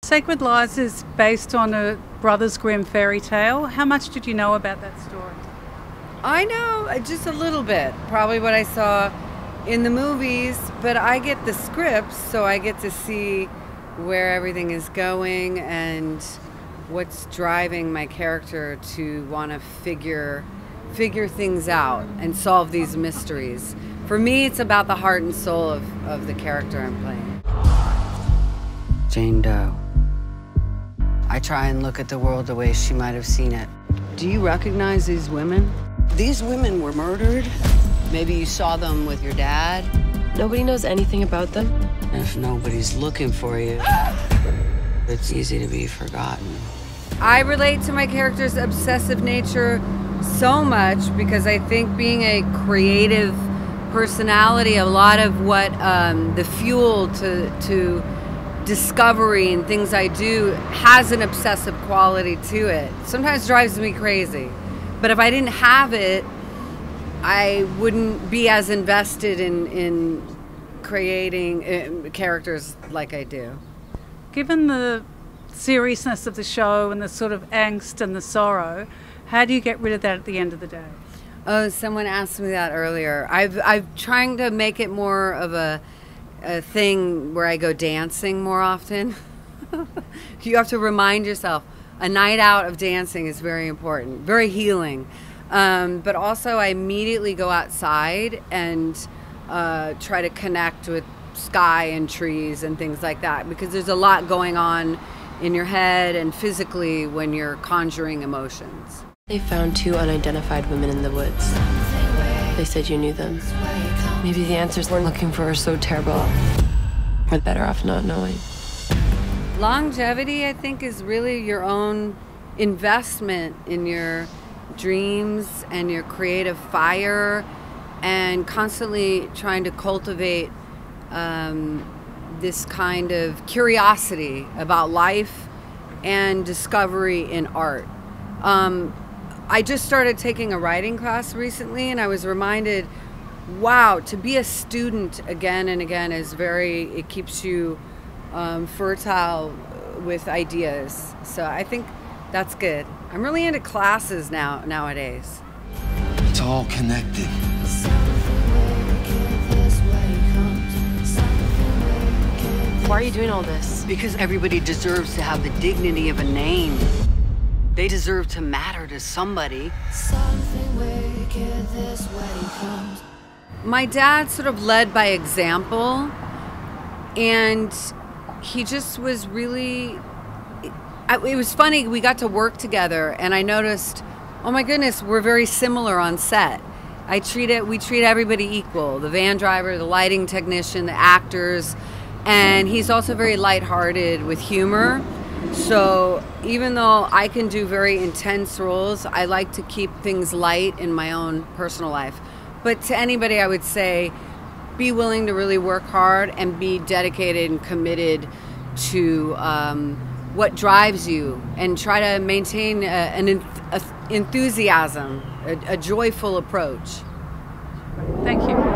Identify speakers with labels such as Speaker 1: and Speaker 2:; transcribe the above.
Speaker 1: Sacred Lies is based on a Brothers Grimm fairy tale. How much did you know about that story?
Speaker 2: I know just a little bit, probably what I saw in the movies, but I get the scripts, so I get to see where everything is going and what's driving my character to want to figure things out and solve these mysteries. For me, it's about the heart and soul of the character I'm playing. Jane Doe. I try and look at the world the way she might have seen it. Do you recognize these women? These women were murdered. Maybe you saw them with your dad.
Speaker 3: Nobody knows anything about them.
Speaker 2: If nobody's looking for you, it's easy to be forgotten. I relate to my character's obsessive nature so much because I think being a creative personality, a lot of what the fuel to discovery and things I do has an obsessive quality to it. Sometimes drives me crazy. But if I didn't have it, I wouldn't be as invested in creating characters like I do.
Speaker 1: Given the seriousness of the show and the sort of angst and the sorrow, how do you get rid of that at the end of the day?
Speaker 2: Oh, someone asked me that earlier. I've trying to make it more of a thing where I go dancing more often. You have to remind yourself, a night out of dancing is very important, very healing. But also I immediately go outside and try to connect with sky and trees and things like that, because there's a lot going on in your head and physically when you're conjuring emotions.
Speaker 3: They found 2 unidentified women in the woods. They said you knew them. Maybe the answers we're looking for are so terrible. We're better off not knowing.
Speaker 2: Longevity, I think, is really your own investment in your dreams and your creative fire, and constantly trying to cultivate this kind of curiosity about life and discovery in art. I just started taking a writing class recently, and I was reminded, wow, to be a student again and again is it keeps you fertile with ideas. So I think that's good. I'm really into classes nowadays.
Speaker 4: It's all connected.
Speaker 3: Why are you doing all this?
Speaker 2: Because everybody deserves to have the dignity of a name. They deserve to matter to somebody. My dad sort of led by example, and he just was really, it was funny, we got to work together and I noticed, oh my goodness, we're very similar on set. We treat everybody equal, the van driver, the lighting technician, the actors, and he's also very lighthearted with humor. So even though I can do very intense roles, I like to keep things light in my own personal life. But to anybody, I would say, be willing to really work hard and be dedicated and committed to what drives you, and try to maintain an enthusiasm, a joyful approach.
Speaker 1: Thank you.